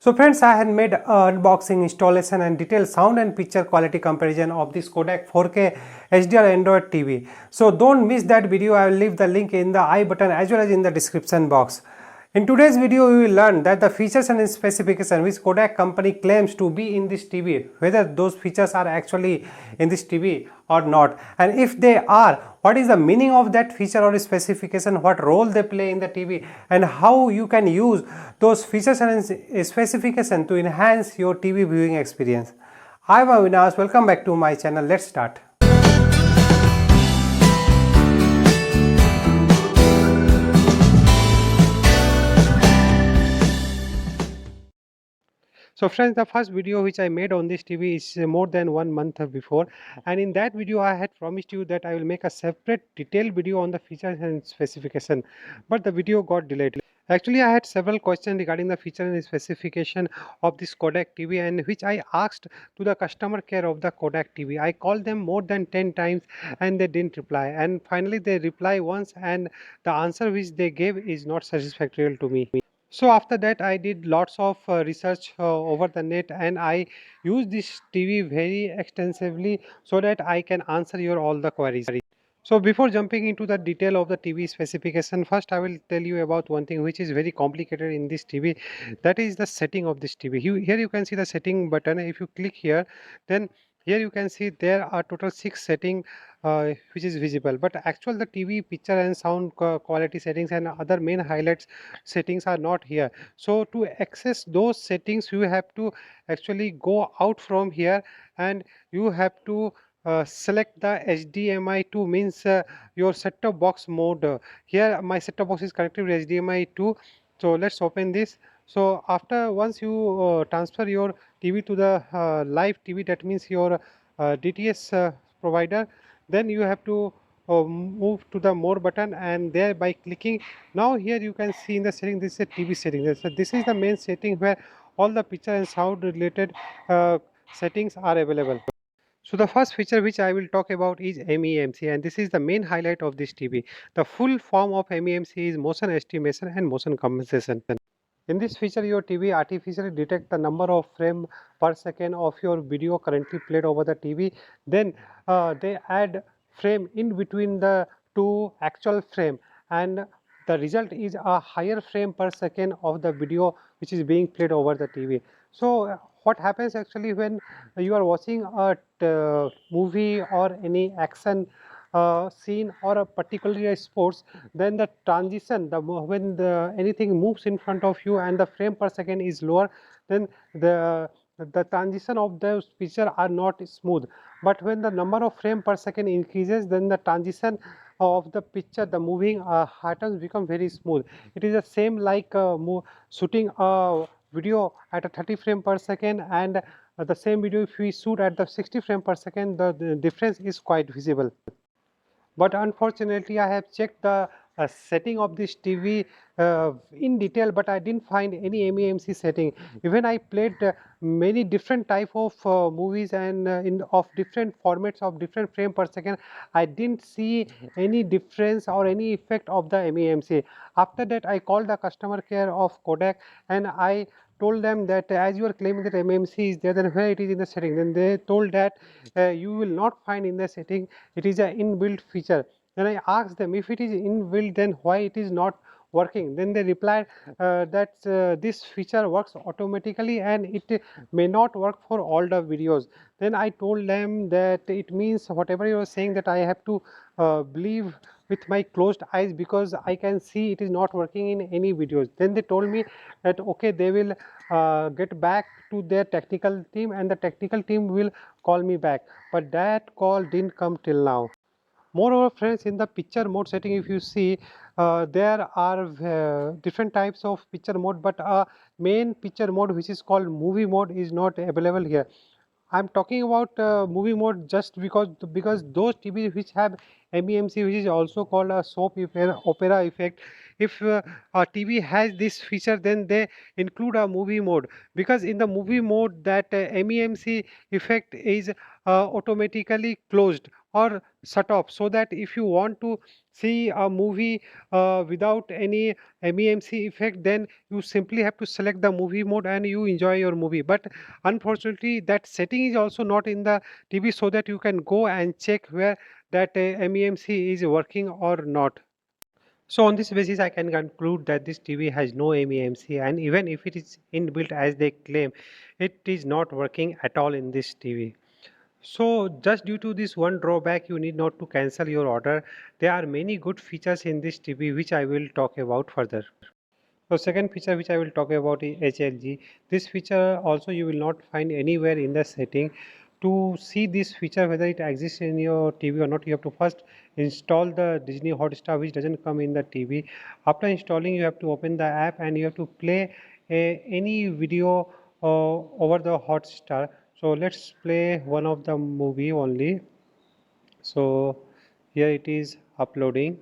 So friends, I had made unboxing, installation and detailed sound and picture quality comparison of this Kodak 4K HDR Android TV. So don't miss that video. I will leave the link in the I button as well as in the description box. In today's video, we will learn that the features and specifications which Kodak company claims to be in this TV, whether those features are actually in this TV or not, and if they are, what is the meaning of that feature or specification, what role they play in the TV, and how you can use those features and specification to enhance your TV viewing experience. I am Avinash, welcome back to my channel. Let's start. So friends, the first video which I made on this TV is more than 1 month before, and in that video I had promised you that I will make a separate detailed video on the features and specification, but the video got delayed. Actually, I had several questions regarding the feature and specification of this Kodak TV, and which I asked to the customer care of the Kodak TV. I called them more than 10 times and they didn't reply, and finally they reply once, and the answer which they gave is not satisfactory to me. So after that I did lots of research over the net, and I used this TV very extensively so that I can answer your all the queries. So before jumping into the detail of the TV specification, first I will tell you about one thing which is very complicated in this TV, that is the setting of this TV. Here you can see the setting button. If you click here, then here you can see there are total 6 settings which is visible, but actual the TV picture and sound quality settings and other main highlights settings are not here. So to access those settings you have to actually go out from here, and you have to select the HDMI 2, means your set-top box mode. Here my set-top box is connected with HDMI 2. So let's open this. So after once you transfer your TV to the live TV, that means your DTS provider, then you have to move to the more button, and there by clicking, now here you can see in the setting, this is a TV setting. So this is the main setting where all the picture and sound related settings are available. So the first feature which I will talk about is MEMC, and this is the main highlight of this TV. The full form of MEMC is motion estimation and motion compensation. In this feature, your TV artificially detects the number of frame per second of your video currently played over the TV. Then they add frame in between the two actual frame, and the result is a higher frame per second of the video which is being played over the TV. So what happens actually when you are watching a movie or any action scene, or a particularly a sports, then the transition, when anything moves in front of you and the frame per second is lower, then the transition of those picture are not smooth. But when the number of frame per second increases, then the transition of the picture, the moving items become very smooth. It is the same like shooting a video at a 30 frame per second, and the same video if we shoot at the 60 frame per second, the difference is quite visible. But unfortunately I have checked the setting of this TV in detail, but I didn't find any MEMC setting. Even I played many different type of movies and of different formats of different frame per second, I didn't see any difference or any effect of the MEMC. After that I called the customer care of Kodak, and I told them that as you are claiming that MEMC is there, then where it is in the setting. Then they told that you will not find in the setting, it is an inbuilt feature. Then I asked them, if it is inbuilt, then why it is not working? Then they replied that this feature works automatically and it may not work for all the videos. Then I told them that it means whatever you are saying, that I have to believe with my closed eyes, because I can see it is not working in any videos. Then they told me that okay, they will get back to their technical team, and the technical team will call me back, but that call didn't come till now. Moreover friends, in the picture mode setting, if you see, there are different types of picture mode, but a main picture mode which is called movie mode is not available here. I'm talking about movie mode just because those TV which have MEMC, which is also called a soap opera effect, if a TV has this feature, then they include a movie mode, because in the movie mode that MEMC effect is automatically closed, or shut off, so that if you want to see a movie without any MEMC effect, then you simply have to select the movie mode and you enjoy your movie. But unfortunately, that setting is also not in the TV, so that you can go and check where that MEMC is working or not. So on this basis, I can conclude that this TV has no MEMC, and even if it is inbuilt as they claim, it is not working at all in this TV. So just due to this one drawback, you need not to cancel your order. There are many good features in this TV which I will talk about further. So second feature which I will talk about is HLG. This feature also you will not find anywhere in the setting. To see this feature whether it exists in your TV or not, you have to first install the Disney Hotstar, which doesn't come in the TV. After installing, you have to open the app and you have to play any video over the Hotstar. So let's play one of the movie only. So here it is uploading.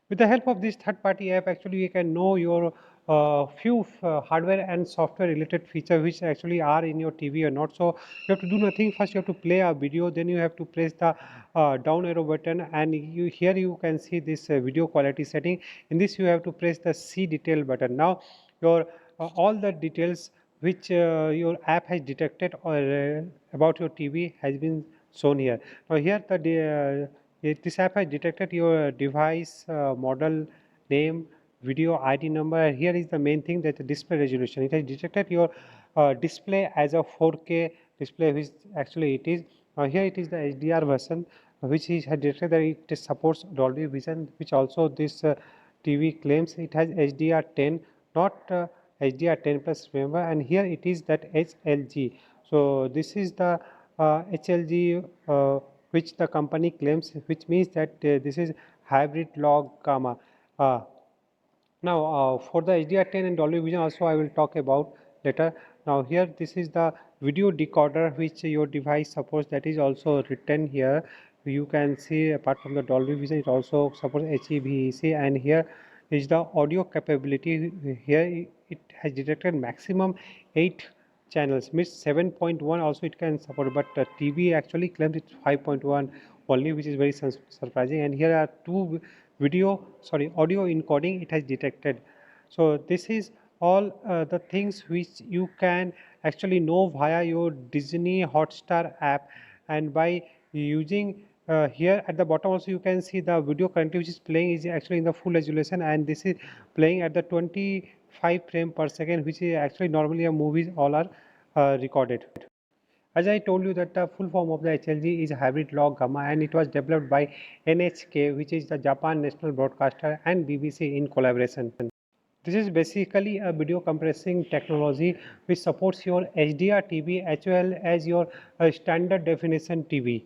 With the help of this third-party app, actually you can know your few hardware and software related features which actually are in your TV or not. So you have to do nothing. First you have to play a video, then you have to press the down arrow button, and here you can see this video quality setting. In this you have to press the see detail button. Now your all the details which your app has detected or about your TV has been shown here. Now here this app has detected your device model, name, video ID number, and here is the main thing, that the display resolution. It has detected your display as a 4K display, which actually it is. Here it is the HDR version, which is had detected that it supports Dolby Vision, which also this TV claims it has HDR10, not HDR10 plus, remember, and here it is that HLG. So this is the HLG which the company claims, which means that this is hybrid log gamma. Uh, Now, for the HDR10 and Dolby Vision also I will talk about later. Now here this is the video decoder which your device supports, that is also written here. You can see apart from the Dolby Vision, it also supports HEVC, and here is the audio capability. Here it has detected maximum 8 channels, means 7.1 also it can support, but TV actually claims it's 5.1 only, which is very surprising. And here are two audio encoding it has detected. So this is all the things which you can actually know via your Disney Hotstar app, and by using here at the bottom also you can see the video currently which is playing is actually in the full resolution, and this is playing at the 25 frame per second, which is actually normally a movies all are recorded. As I told you that the full form of the HLG is hybrid log gamma, and it was developed by NHK, which is the Japan National Broadcaster, and BBC in collaboration. This is basically a video compressing technology which supports your HDR TV as well as your standard definition TV.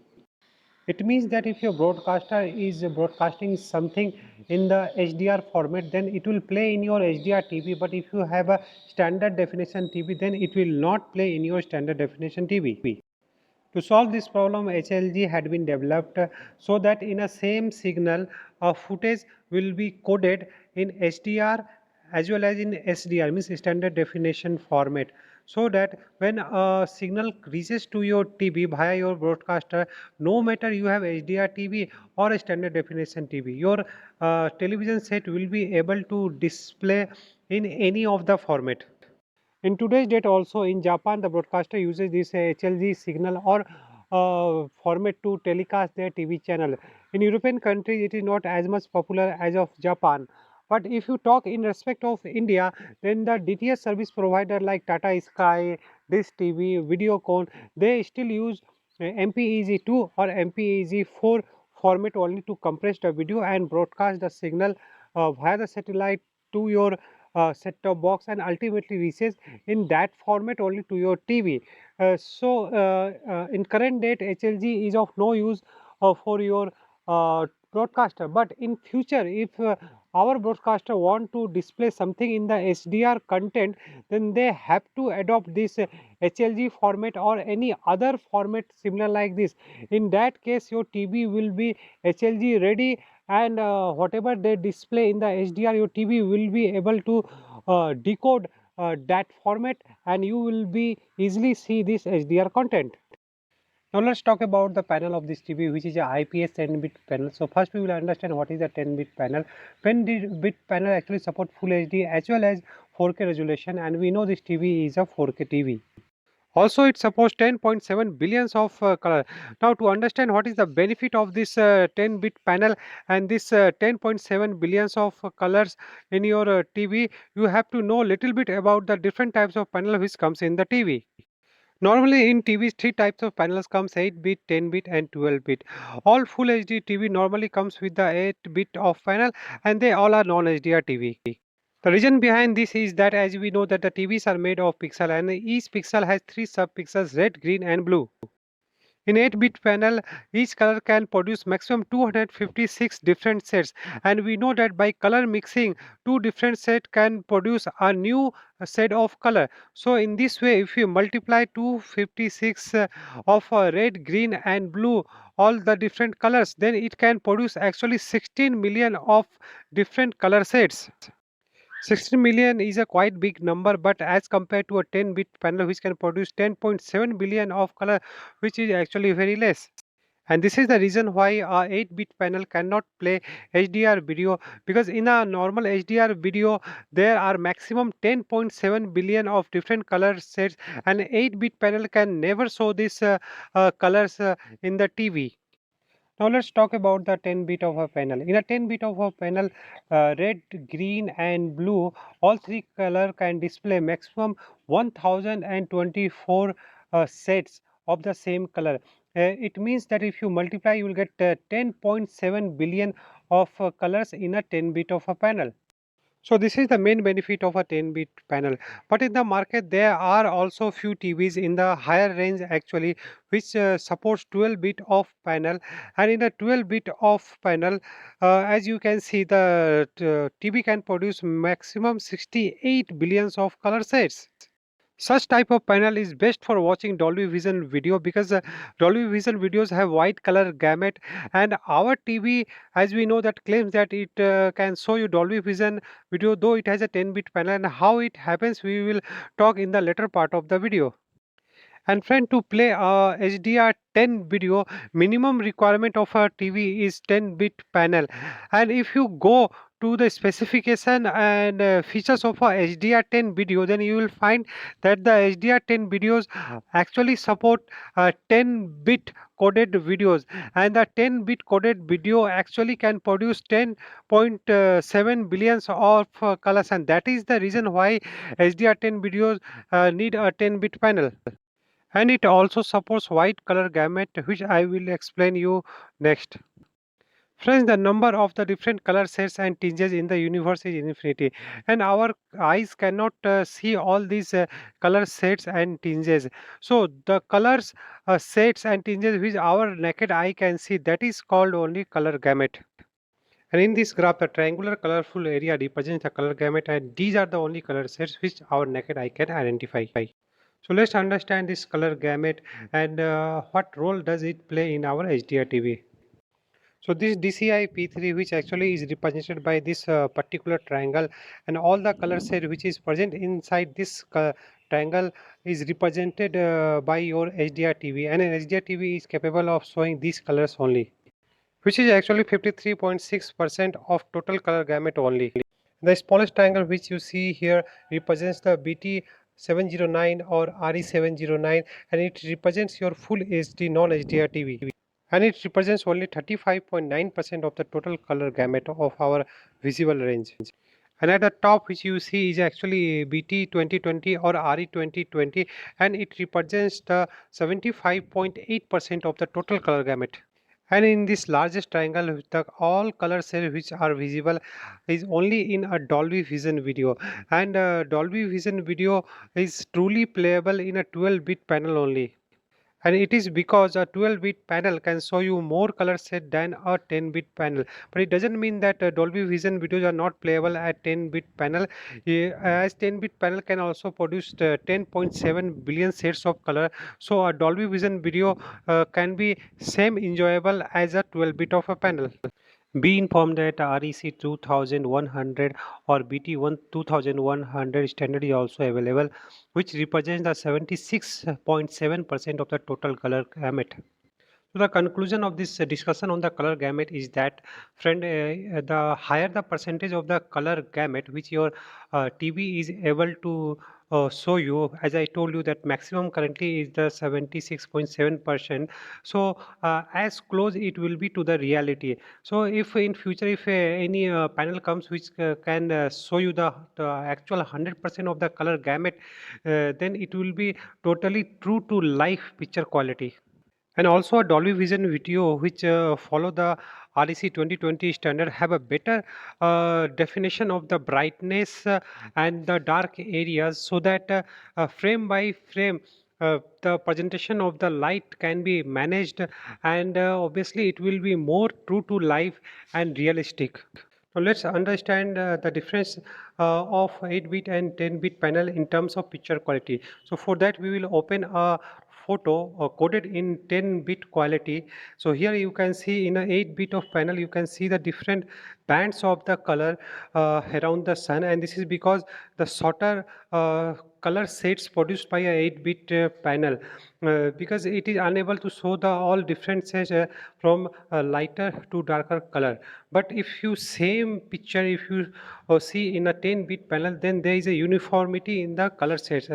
It means that if your broadcaster is broadcasting something in the HDR format, then it will play in your HDR TV. But if you have a standard definition TV, then it will not play in your standard definition TV. To solve this problem, HLG had been developed so that in a same signal, footage will be coded in HDR as well as in SDR, means standard definition format, so that when a signal reaches to your TV via your broadcaster, no matter you have HDR TV or a standard definition TV, your television set will be able to display in any of the format. In today's date also in Japan, the broadcaster uses this HLG signal or format to telecast their TV channel. In European countries, it is not as much popular as of Japan. But if you talk in respect of India, then the DTH service provider like Tata Sky, Dish TV, Videocon, they still use MPEG-2 or MPEG-4 format only to compress the video and broadcast the signal via the satellite to your set-top box, and ultimately reaches in that format only to your TV. In current date, HLG is of no use for your broadcaster, but in future if our broadcaster want to display something in the HDR content, then they have to adopt this HLG format or any other format similar like this. In that case, your TV will be HLG ready, and whatever they display in the HDR, your TV will be able to decode that format, and you will be easily see this HDR content. Now let's talk about the panel of this TV, which is a IPS 10-bit panel. So first we will understand what is a 10-bit panel. 10-bit panel actually support Full HD as well as 4K resolution, and we know this TV is a 4K TV. Also, it supports 10.7 billions of color. Now, to understand what is the benefit of this 10-bit panel and this 10.7 billions of colors in your TV, you have to know a little bit about the different types of panel which comes in the TV. Normally in TVs, three types of panels comes 8-bit, 10-bit and 12-bit. All Full HD TV normally comes with the 8-bit of panel, and they all are non-HDR TV. The reason behind this is that as we know that the TVs are made of pixel and each pixel has three subpixels red, green and blue. In 8-bit panel, each color can produce maximum 256 different sets, and we know that by color mixing, two different sets can produce a new set of color. So in this way, if you multiply 256 of red, green and blue, all the different colors, then it can produce actually 16 million of different color sets. 16 million is a quite big number, but as compared to a 10-bit panel which can produce 10.7 billion of color, which is actually very less. And this is the reason why a 8-bit panel cannot play HDR video, because in a normal HDR video there are maximum 10.7 billion of different color sets, and 8-bit panel can never show these colors in the TV. Now let's talk about the 10-bit of a panel. In a 10-bit of a panel, red, green and blue, all three color can display maximum 1024 sets of the same color. It means that if you multiply, you will get 10.7 billion of colors in a 10-bit of a panel. So this is the main benefit of a 10-bit panel. But in the market, there are also few TVs in the higher range actually, which supports 12-bit of panel. And in a 12-bit of panel, as you can see, the TV can produce maximum 68 billions of color sets. Such type of panel is best for watching Dolby Vision video, because Dolby Vision videos have wide color gamut, and our TV, as we know, that claims that it can show you Dolby Vision video, though it has a 10-bit panel. And how it happens, we will talk in the later part of the video. And friend, to play a HDR10 video, minimum requirement of a TV is 10-bit panel. And if you go to the specification and features of a HDR10 video, then you will find that the HDR10 videos actually support 10-bit coded videos, and the 10-bit coded video actually can produce 10.7 billions of colors, and that is the reason why HDR10 videos need a 10-bit panel. And it also supports wide color gamut, which I will explain you next. Friends, the number of the different color sets and tinges in the universe is infinity, and our eyes cannot see all these color sets and tinges. So the colors, sets and tinges which our naked eye can see, that is called only color gamut. And in this graph, the triangular colorful area represents the color gamut, and these are the only color sets which our naked eye can identify. So let's understand this color gamut and what role does it play in our HDR TV. So this DCI P3, which actually is represented by this particular triangle, and all the color set which is present inside this triangle is represented by your HDR TV, and an HDR TV is capable of showing these colors only, which is actually 53.6% of total color gamut only. The smallest triangle which you see here represents the BT709 or RE709, and it represents your full HD non-HDR TV. And it represents only 35.9% of the total color gamut of our visible range. And at the top, which you see, is actually BT2020 or RE2020, and it represents the 75.8% of the total color gamut. And in this largest triangle, the all color cells which are visible is only in a Dolby Vision video, and Dolby Vision video is truly playable in a 12-bit panel only. And it is because a 12-bit panel can show you more color set than a 10-bit panel. But it doesn't mean that Dolby Vision videos are not playable at 10-bit panel, as 10-bit panel can also produce 10.7 billion sets of color. So a Dolby Vision video can be same enjoyable as a 12-bit of a panel. Be informed that REC 2100 or BT 2100 standard is also available, which represents the 76.7% of the total color gamut. So the conclusion of this discussion on the color gamut is that, friend, the higher the percentage of the color gamut which your TV is able to show you, as I told you that maximum currently is the 76.7%. So as close it will be to the reality. So if in future if any panel comes which can show you the actual 100% of the color gamut, then it will be totally true to life picture quality. And also a Dolby Vision video which follow the REC 2020 standard have a better definition of the brightness and the dark areas, so that frame by frame the presentation of the light can be managed, and obviously it will be more true to life and realistic. Now let's understand the difference of 8-bit and 10-bit panel in terms of picture quality. So for that we will open a photo coded in 10-bit quality. So here you can see in a 8-bit of panel you can see the different bands of the color around the sun, and this is because the shorter color sets produced by a 8-bit panel, because it is unable to show the all different shades from lighter to darker color. But if you same picture if you see in a 10-bit panel, then there is a uniformity in the color shades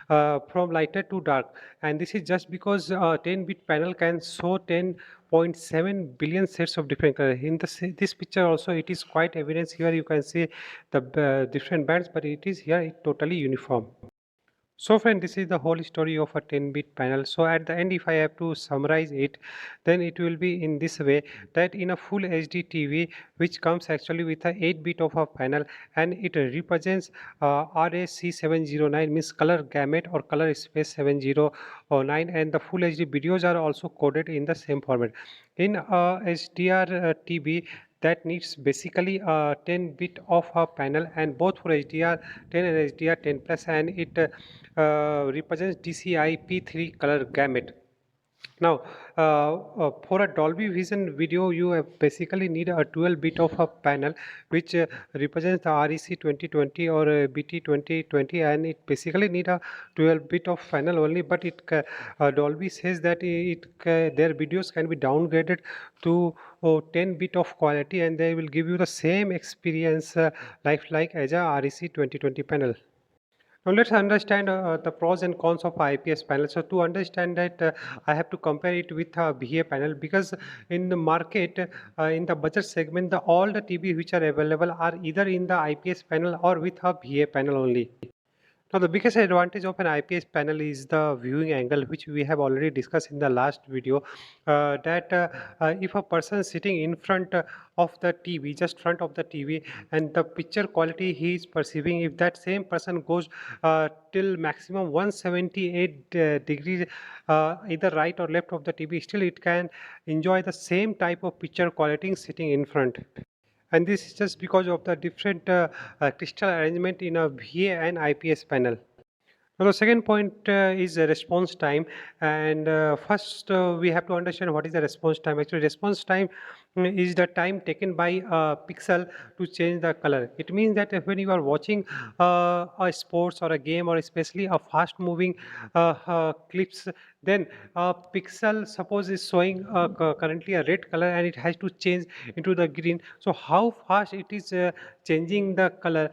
from lighter to dark, and this is just because 10-bit panel can show 10.7 billion sets of different color. In this picture also it is quite evidence. Here you can see the different bands, but it is here it totally uniform. So friend, this is the whole story of a 10-bit panel. So at the end, if I have to summarize it, then it will be in this way, that in a full HD TV, which comes actually with a 8-bit of a panel, and it represents RAC709, means color gamut or color space 709, and the full HD videos are also coded in the same format. In HDR TV, that needs basically a 10-bit of a panel, and both for HDR10 and HDR10 plus, and it represents DCI P3 color gamut. Now, for a Dolby Vision video, you basically need a 12-bit of a panel, which represents the REC 2020 or BT 2020, and it basically need a 12-bit of panel only. But Dolby says that their videos can be downgraded to 10-bit of quality, and they will give you the same experience like as a REC 2020 panel. Now let's understand the pros and cons of IPS panel. So to understand that, I have to compare it with a VA panel, because in the market, in the budget segment, all the TV which are available are either in the IPS panel or with a VA panel only. Now, the biggest advantage of an IPS panel is the viewing angle, which we have already discussed in the last video. That if a person sitting in front of the TV, just front of the TV, and the picture quality he is perceiving, if that same person goes till maximum 178 degrees, either right or left of the TV, still it can enjoy the same type of picture quality sitting in front. And this is just because of the different crystal arrangement in a VA and IPS panel. Now, the second point is the response time. And first, we have to understand what is the response time. Actually, response time is the time taken by a pixel to change the color. It means that when you are watching a sports or a game, or especially a fast-moving clips, then a pixel suppose is showing currently a red color, and it has to change into the green. So how fast it is changing the color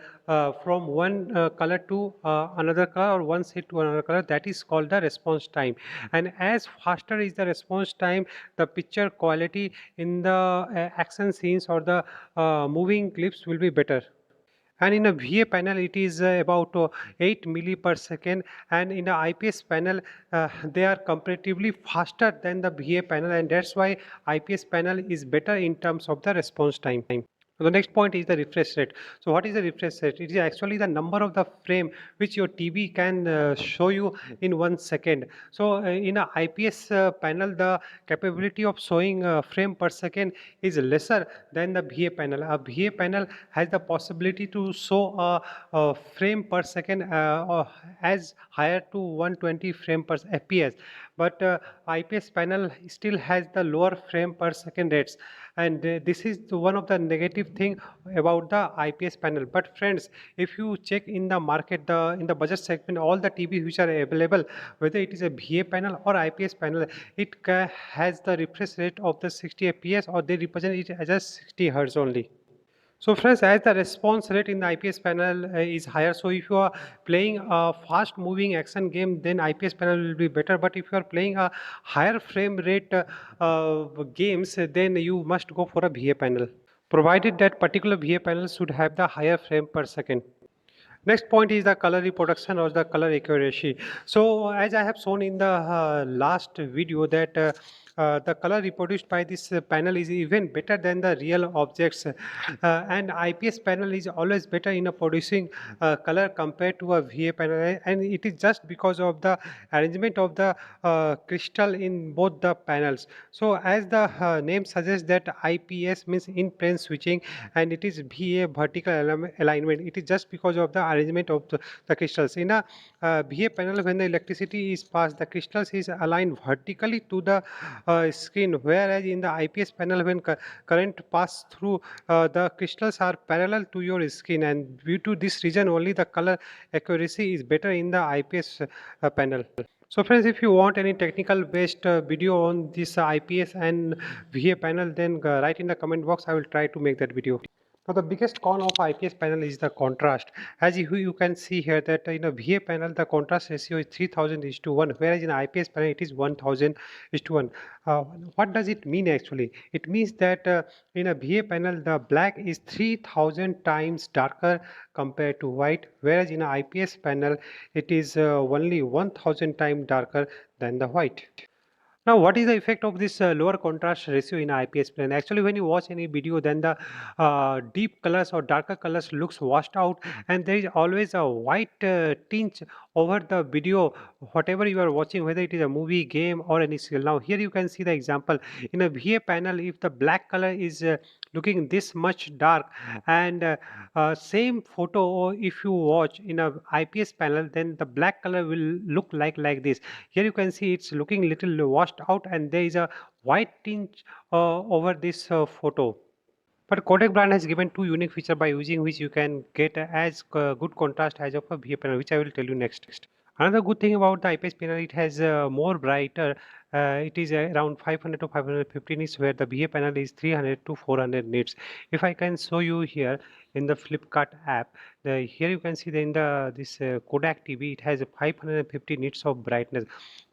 from one color to another color, or one shade to another color, that is called the response time. And as faster is the response time, the picture quality in the action scenes or the moving clips will be better. And in a VA panel it is about 8 milli per second, and in the IPS panel they are comparatively faster than the VA panel, and that's why IPS panel is better in terms of the response time. So the next point is the refresh rate. So what is the refresh rate? It is actually the number of the frame which your TV can show you in 1 second. So in a IPS panel, the capability of showing frame per second is lesser than the VA panel. A VA panel has the possibility to show a frame per second as higher to 120 frame per FPS, but IPS panel still has the lower frame per second rates. and this is one of the negative thing about the IPS panel. But friends, if you check in the market, in the budget segment, all the TVs which are available, whether it is a VA panel or IPS panel, it has the refresh rate of the 60 fps, or they represent it as a 60 hertz only. So friends, as the response rate in the IPS panel is higher, so if you are playing a fast moving action game, then IPS panel will be better. But if you are playing a higher frame rate games, then you must go for a VA panel, provided that particular VA panel should have the higher frame per second. Next point is the color reproduction or the color accuracy. So as I have shown in the last video that the color reproduced by this panel is even better than the real objects, and IPS panel is always better in producing color compared to a VA panel, and it is just because of the arrangement of the crystal in both the panels. So as the name suggests that IPS means in plane switching, and it is VA vertical alignment. It is just because of the arrangement of the crystals. In a VA panel, when the electricity is passed, the crystals is aligned vertically to the screen, whereas in the IPS panel, when current pass through, the crystals are parallel to your skin, and due to this reason only the color accuracy is better in the IPS panel. So friends, if you want any technical based video on this IPS and VA panel, then write in the comment box. I will try to make that video. Now the biggest con of IPS panel is the contrast. As you can see here that in a VA panel the contrast ratio is 3000 is to 1, whereas in IPS panel it is 1000 is to 1. What does it mean actually? It means that in a VA panel the black is 3000 times darker compared to white, whereas in a IPS panel it is only 1000 times darker than the white. Now, what is the effect of this lower contrast ratio in IPS plane? Actually, when you watch any video, then the deep colors or darker colors looks washed out, and there is always a white tinge over the video, whatever you are watching, whether it is a movie, game, or any serial. Now, here you can see the example in a VA panel. If the black color is looking this much dark, and same photo, if you watch in a IPS panel, then the black color will look like this. Here you can see it's looking little washed out, and there is a white tinge over this photo. But Kodak brand has given two unique features by using which you can get as good contrast as of a VA panel, which I will tell you next. Another good thing about the IPS panel, it has more brighter. It is around 500 to 550 nits, where the VA panel is 300 to 400 nits. If I can show you here in the Flipkart app, here you can see that in the this Kodak TV, it has 550 nits of brightness,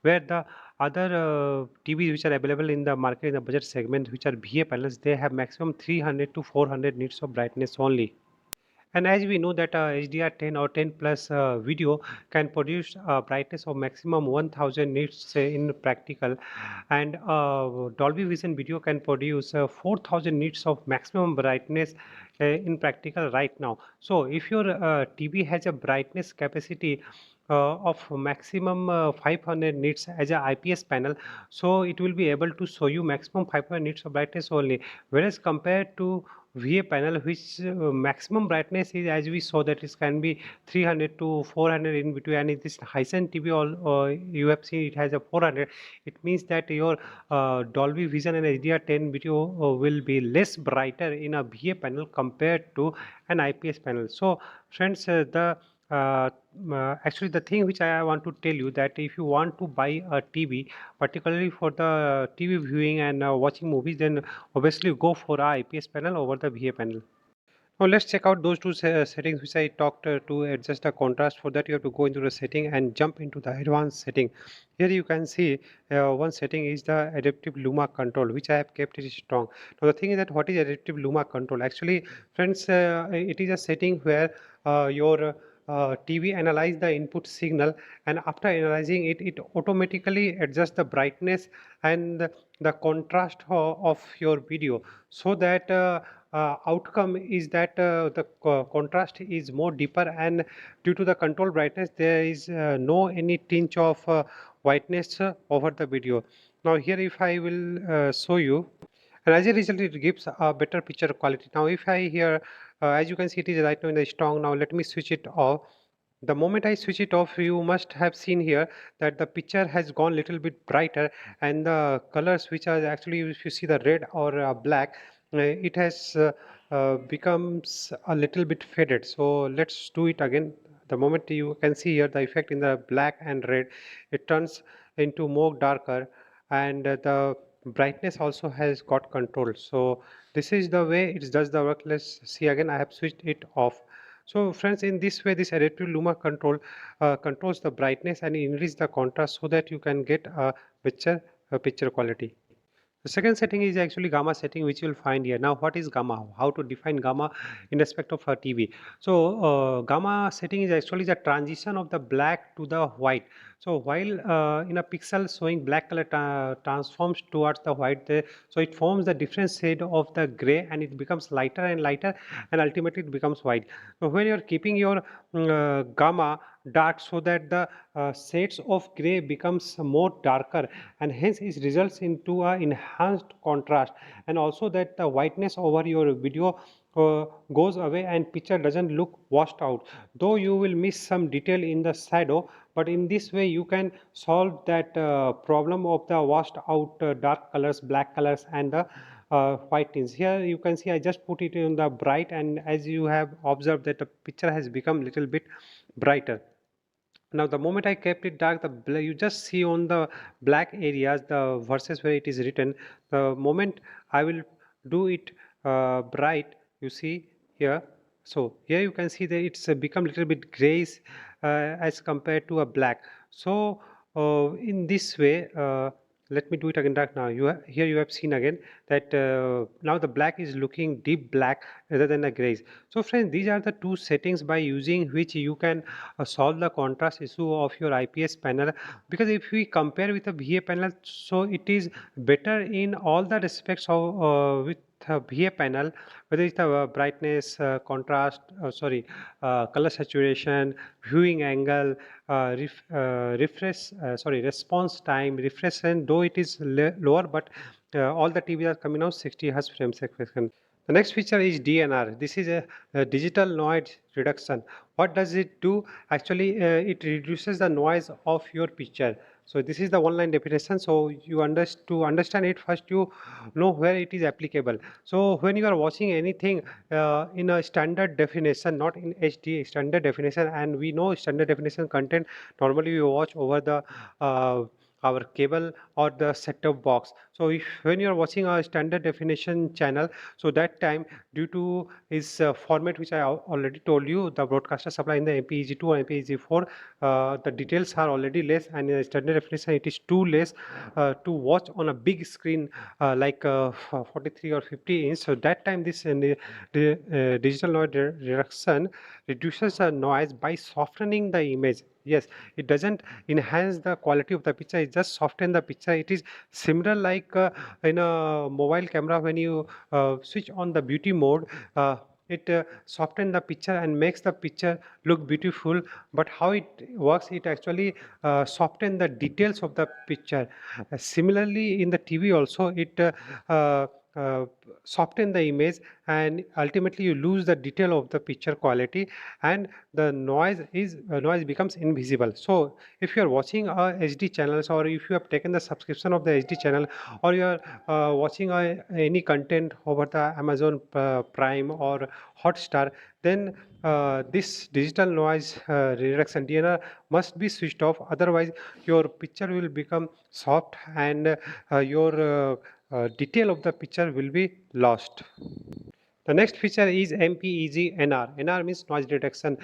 where the other TVs which are available in the market in the budget segment, which are VA panels, they have maximum 300 to 400 nits of brightness only. And as we know that HDR10 or 10 plus video can produce a brightness of maximum 1000 nits in practical, and Dolby Vision video can produce 4000 nits of maximum brightness in practical right now. So if your TV has a brightness capacity of maximum 500 nits as a IPS panel, so it will be able to show you maximum 500 nits of brightness only, whereas compared to VA panel, which maximum brightness is, as we saw, that it can be 300 to 400 in between, and in this Hisense TV all you have seen it has a 400. It means that your Dolby Vision and HDR10 video will be less brighter in a VA panel compared to an IPS panel. So friends, actually the thing which I want to tell you, that if you want to buy a TV, particularly for the TV viewing and watching movies, then obviously go for a IPS panel over the VA panel. Now let's check out those two settings which I talked to adjust the contrast. For that you have to go into the setting and jump into the advanced setting. Here you can see one setting is the adaptive luma control, which I have kept it strong. Now the thing is that what is adaptive luma control? Actually friends, it is a setting where your TV analyze the input signal, and after analyzing it, it automatically adjusts the brightness and the contrast of your video, so that outcome is that the contrast is more deeper, and due to the control brightness there is no any tinge of whiteness over the video. Now here if I will show you, and as a result it gives a better picture quality. Now if I here as you can see it is right now in the strong. Now let me switch it off. The moment I switch it off, you must have seen here that the picture has gone little bit brighter, and the colors which are actually, if you see the red or black, it has becomes a little bit faded. So let's do it again. The moment you can see here the effect in the black and red, it turns into more darker, and the brightness also has got control. So this is the way it does the work. Let's see again. I have switched it off. So friends, in this way, this adaptive luma control controls the brightness and increase the contrast so that you can get a picture quality. The second setting is actually gamma setting, which you'll find here. Now, what is gamma? How to define gamma in respect of a TV? So, gamma setting is actually the transition of the black to the white. So, while in a pixel showing black color transforms towards the white, so it forms the different shade of the gray, and it becomes lighter and lighter, and ultimately it becomes white. So, when you're keeping your gamma dark, so that the shades of gray becomes more darker, and hence it results into a enhanced contrast, and also that the whiteness over your video goes away and picture doesn't look washed out, though you will miss some detail in the shadow. But in this way you can solve that problem of the washed out dark colors, black colors, and the white tints. Here you can see I just put it in the bright, and as you have observed that the picture has become little bit brighter. Now the moment I kept it dark, you just see on the black areas the verses where it is written. The moment I will do it bright, you see here. So here you can see that it's become a little bit grayish as compared to a black. So in this way, let me do it again dark now. Here you have seen again that now the black is looking deep black rather than a grayish. So friends, these are the two settings by using which you can solve the contrast issue of your IPS panel. Because if we compare with a VA panel, so it is better in all the respects of with VA panel, whether it's the brightness, contrast, color saturation, viewing angle, response time, refresh rate, though it is lower, but all the TVs are coming out 60 Hz frames per second. The next feature is DNR. This is a digital noise reduction. What does it do? Actually, it reduces the noise of your picture. So this is the one-line definition. So to understand it, first you know where it is applicable. So when you are watching anything in a standard definition, not in HD, standard definition, and we know standard definition content normally we watch over the our cable or the set-top box. So if when you are watching a standard definition channel, so that time due to its format which I already told you, the broadcaster supply in the MPEG2 or MPEG4, the details are already less, and in standard definition it is too less to watch on a big screen like 43 or 50 inch. So that time this digital noise reduction reduces the noise by softening the image. Yes, it doesn't enhance the quality of the picture, it just soften the picture. It is similar like in a mobile camera, when you switch on the beauty mode, it softens the picture and makes the picture look beautiful. But how it works, it actually softens the details of the picture. Similarly in the TV also, it uh, uh, soften the image, and ultimately you lose the detail of the picture quality, and the noise becomes invisible. So if you are watching HD channels, or if you have taken the subscription of the HD channel, or you are watching any content over the Amazon Prime or Hotstar, then this digital noise reduction DNR must be switched off. Otherwise your picture will become soft, and your detail of the picture will be lost. The next feature is MPEG NR. NR means noise reduction.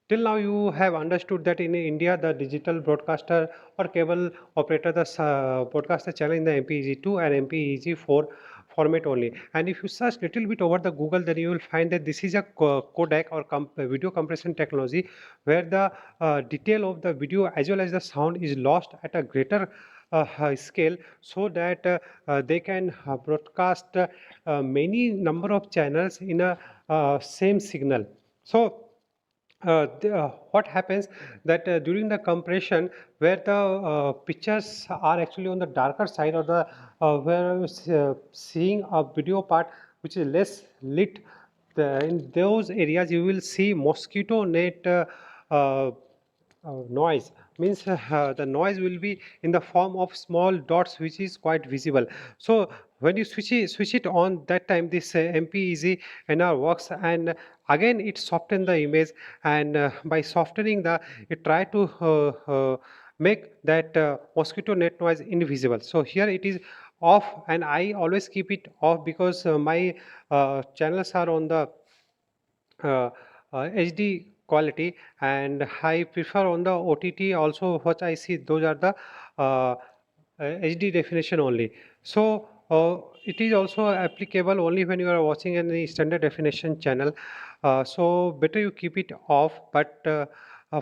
Till now you have understood that in India the digital broadcaster or cable operator the broadcaster channel in the MPEG2 and MPEG4 format only. And if you search little bit over the Google, then you will find that this is a codec or video compression technology, where the detail of the video as well as the sound is lost at a greater scale, so that they can broadcast many number of channels in a same signal. So what happens that during the compression, where the pictures are actually on the darker side, or the where seeing a video part which is less lit, in those areas you will see mosquito net uh, noise. Means the noise will be in the form of small dots which is quite visible. So when you switch it on, that time this MPEG NR works, and again it soften the image, and by softening the, it try to make that mosquito net noise invisible. So here it is off, and I always keep it off because my channels are on the uh, HD quality, and I prefer on the OTT also what I see, those are the HD definition only. So it is also applicable only when you are watching any standard definition channel. So better you keep it off, but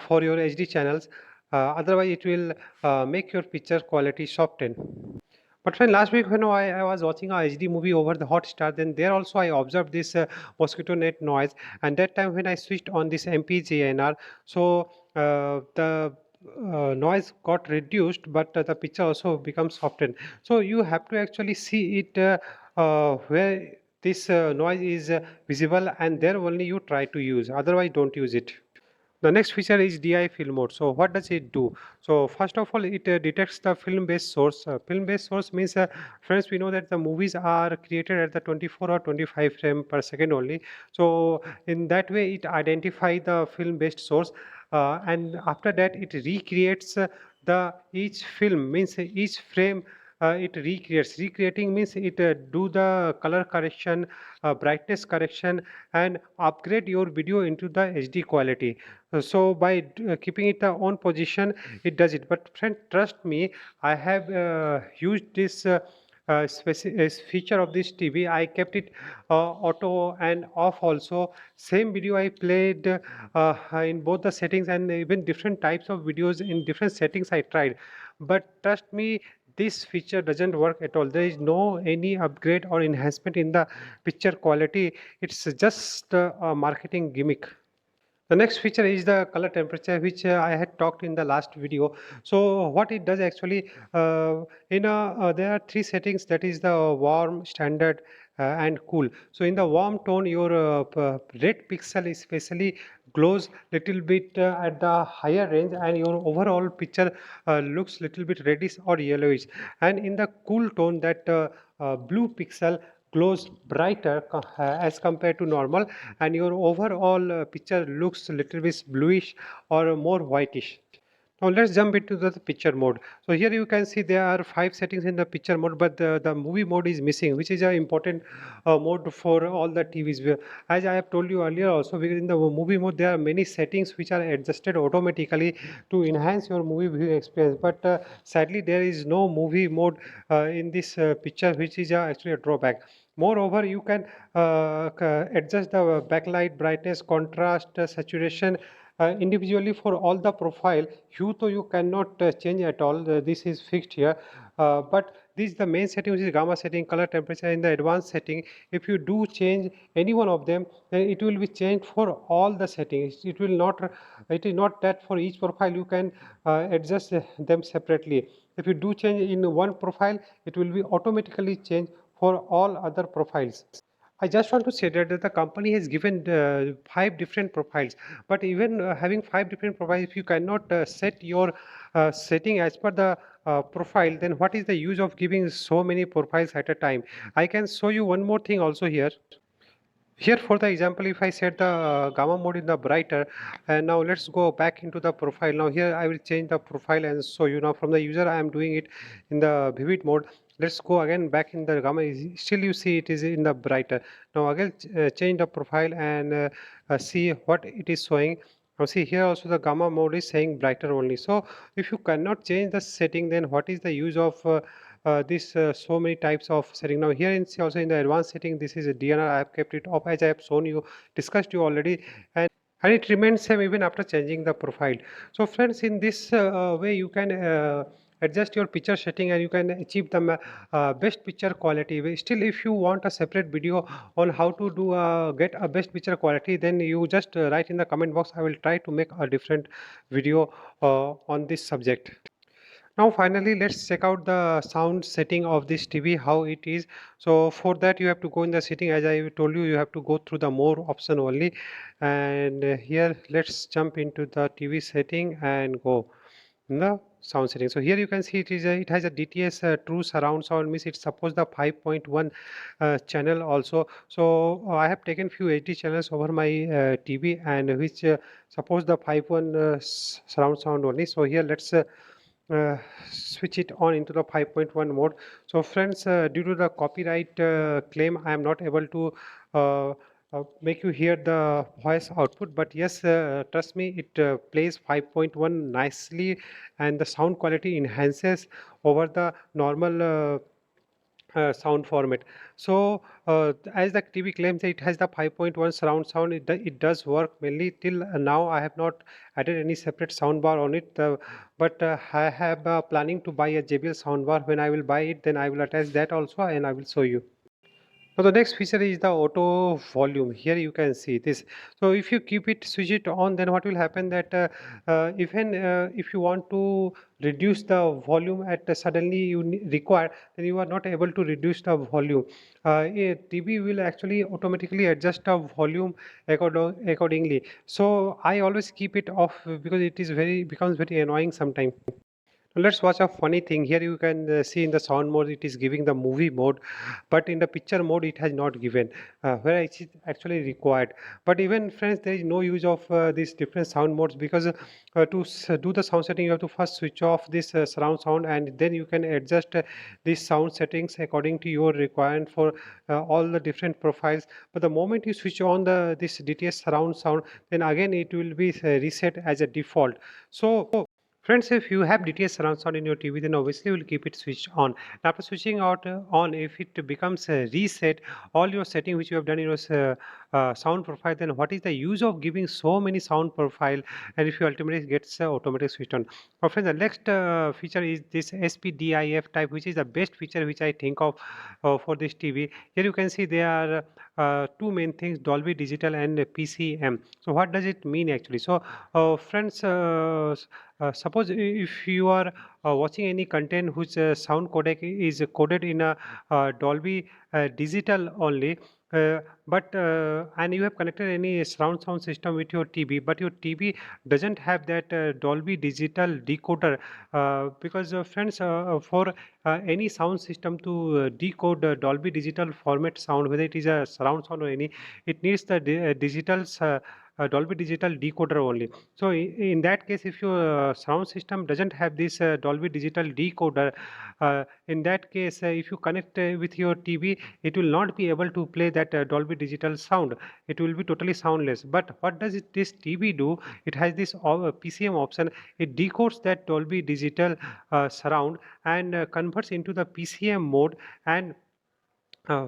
for your HD channels, otherwise it will make your picture quality soften. But when last week when I was watching a HD movie over the Hotstar, then there also I observed this mosquito net noise, and that time when I switched on this MPGNR, so the noise got reduced, but the picture also becomes softened. So you have to actually see it where this noise is visible, and there only you try to use. Otherwise, don't use it. The next feature is DI film mode. So what does it do? So first of all, it detects the film-based source. Film-based source means, friends, we know that the movies are created at the 24 or 25 frame per second only. So in that way, it identifies the film-based source, and after that, it recreates the each film, means each frame. It recreates. Recreating means it do the color correction, brightness correction, and upgrade your video into the HD quality. So by keeping it on position, it does it. But friend, trust me, I have used this feature of this TV. I kept it auto and off also. Same video I played in both the settings, and even different types of videos in different settings I tried. But trust me, this feature doesn't work at all. There is no any upgrade or enhancement in the picture quality. It's just a marketing gimmick. The next feature is the color temperature, which I had talked in the last video. So what it does actually, there are three settings, that is the warm, standard, and cool. So in the warm tone, your red pixel especially glows little bit at the higher range, and your overall picture looks little bit reddish or yellowish. And in the cool tone, that blue pixel glows brighter as compared to normal, and your overall picture looks a little bit bluish or more whitish. Now let's jump into the picture mode. So here you can see there are 5 settings in the picture mode, but the movie mode is missing, which is an important mode for all the TVs. As I have told you earlier also, because in the movie mode there are many settings which are adjusted automatically to enhance your movie viewing experience. But sadly there is no movie mode in this picture, which is actually a drawback. Moreover, you can adjust the backlight, brightness, contrast, saturation individually for all the profile. Hue though you cannot change at all. This is fixed here. But this is the main setting, which is gamma setting, color temperature. In the advanced setting, if you do change any one of them, then it will be changed for all the settings. It will not. It is not that for each profile you can adjust them separately. If you do change in one profile, it will be automatically changed for all other profiles. I just want to say that the company has given 5 different profiles, but even having 5 different profiles, if you cannot set your setting as per the profile, then what is the use of giving so many profiles at a time? I can show you one more thing also here. Here for the example, if I set the gamma mode in the brighter, and now let's go back into the profile. Now here I will change the profile, and so you know from the user I am doing it in the vivid mode. Let's go again back in the gamma. Still you see it is in the brighter. Now again change the profile, and see what it is showing. Now see here also the gamma mode is saying brighter only. So if you cannot change the setting, then what is the use of this so many types of setting? Now here in also in the advanced setting, this is a DNR. I have kept it off as I have shown you, discussed you already, and it remains same even after changing the profile. So friends, in this way you can adjust your picture setting, and you can achieve the best picture quality. Still, if you want a separate video on how to do get a best picture quality, then you just write in the comment box. I will try to make a different video on this subject. Now finally, let's check out the sound setting of this TV, how it is. So for that you have to go in the setting. As I told you, you have to go through the more option only, and here let's jump into the TV setting and go. No? sound setting. So here you can see it has a DTS true surround sound, means it supports the 5.1 channel also. So I have taken few HD channels over my TV, and which supports the 5.1 surround sound only. So here let's uh, switch it on into the 5.1 mode. So friends, due to the copyright claim, I am not able to make you hear the voice output, but yes, trust me, it plays 5.1 nicely, and the sound quality enhances over the normal sound format. So as the TV claims, it has the 5.1 surround sound. It does work mainly. Till now I have not added any separate sound bar on it, but I have planning to buy a JBL sound bar. When I will buy it, then I will attach that also, and I will show you. Now the next feature is the auto volume. Here you can see this. So if you keep it, switch it on, then what will happen that if you want to reduce the volume at suddenly you require, then you are not able to reduce the volume. A TV will actually automatically adjust the volume accordingly. So I always keep it off because it is becomes very annoying sometimes. Let's watch a funny thing. Here you can see in the sound mode it is giving the movie mode, but in the picture mode it has not given, where it is actually required. But even friends, there is no use of these different sound modes, because do the sound setting you have to first switch off this surround sound, and then you can adjust these sound settings according to your requirement for all the different profiles. But the moment you switch on this DTS surround sound, then again it will be reset as a default. So friends, if you have DTS surround sound in your TV, then obviously you will keep it switched on. And after switching out on, if it becomes reset, all your setting which you have done in your sound profile, then what is the use of giving so many sound profile? And if you ultimately gets automatic switched on. Now, friends, the next feature is this SPDIF type, which is the best feature which I think of for this TV. Here you can see there are two main things: Dolby Digital and PCM. So what does it mean actually? So friends, suppose if you are watching any content whose sound codec is coded in a Dolby digital only, but and you have connected any surround sound system with your TV, but your TV doesn't have that Dolby digital decoder, because friends, for any sound system to decode Dolby digital format sound, whether it is a surround sound or any, it needs the digital Dolby digital decoder only. So in that case, if your sound system doesn't have this Dolby digital decoder, in that case, if you connect with your TV, it will not be able to play that Dolby digital sound. It will be totally soundless. But what does this TV do? It has this PCM option. It decodes that Dolby digital surround and converts into the PCM mode, and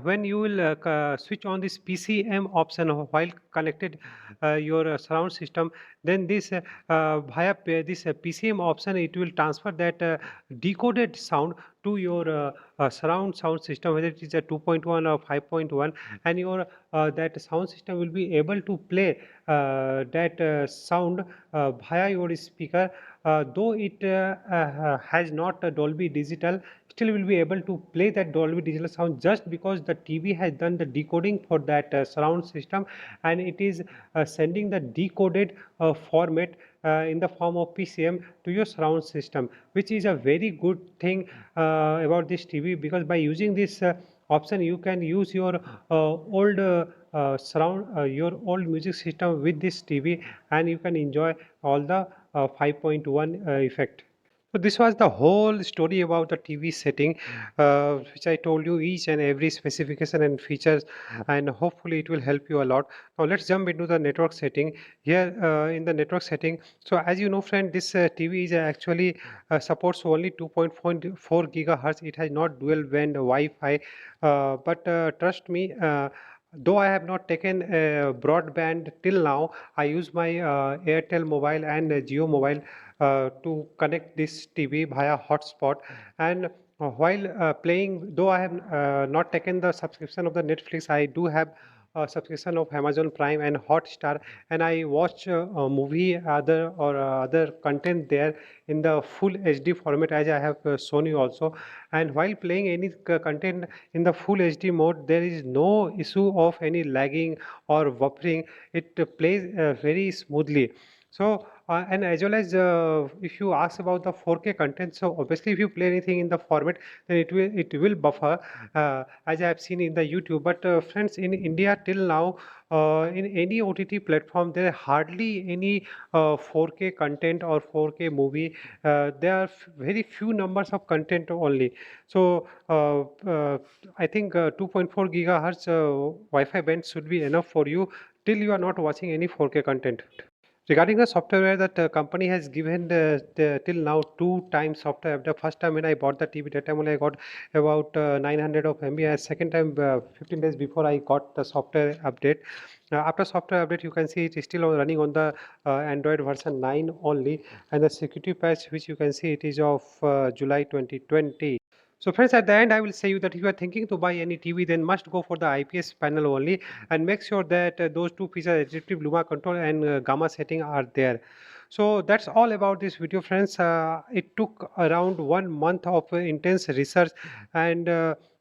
when you will switch on this PCM option while connected your surround system, then this this PCM option, it will transfer that decoded sound to your surround sound system, whether it is a 2.1 or 5.1, and your that sound system will be able to play that sound via your speaker, though it has not a Dolby digital, still will be able to play that Dolby digital sound, just because the TV has done the decoding for that surround system, and it is sending the decoded format in the form of PCM to your surround system, which is a very good thing about this TV, because by using this option you can use your old surround your old music system with this TV, and you can enjoy all the 5.1 effect. So this was the whole story about the TV setting, which I told you each and every specification and features, and hopefully it will help you a lot. Now let's jump into the network setting. Here in the network setting, so as you know, friend, this TV is actually supports only 2.4 gigahertz. It has not dual band Wi-Fi, but trust me. Though I have not taken broadband till now, I use my Airtel mobile and Geo mobile to connect this TV via hotspot. And while playing, though I have not taken the subscription of the Netflix, I do have a subscription of Amazon Prime and Hotstar, and I watch a movie, other content there in the full HD format, as I have shown you also. And while playing any content in the full HD mode, there is no issue of any lagging or buffering. It plays very smoothly. So And as well as if you ask about the 4K content, so obviously if you play anything in the format, then it will buffer, as I have seen in the YouTube. But friends, in India till now, in any OTT platform, there are hardly any 4K content or 4K movie. There are very few numbers of content only. So I think 2.4 gigahertz Wi-Fi band should be enough for you till you are not watching any 4K content. Regarding the software that company has given till now two times software. The first time when I bought the TV, that time only I got about 900 of MB. And second time, 15 days before, I got the software update. After software update, you can see it is still running on the Android version 9 only, and the security patch, which you can see, it is of July 2020. So friends, at the end, I will say you that if you are thinking to buy any TV, then must go for the IPS panel only, and make sure that those two features, adaptive luma control and gamma setting, are there. So that's all about this video, friends. It took around 1 month of intense research, and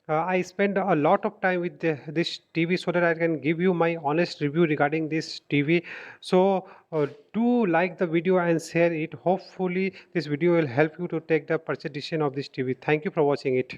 I spent a lot of time with this TV so that I can give you my honest review regarding this TV. So do like the video and share it. Hopefully this video will help you to take the purchase decision of this TV. Thank you for watching it.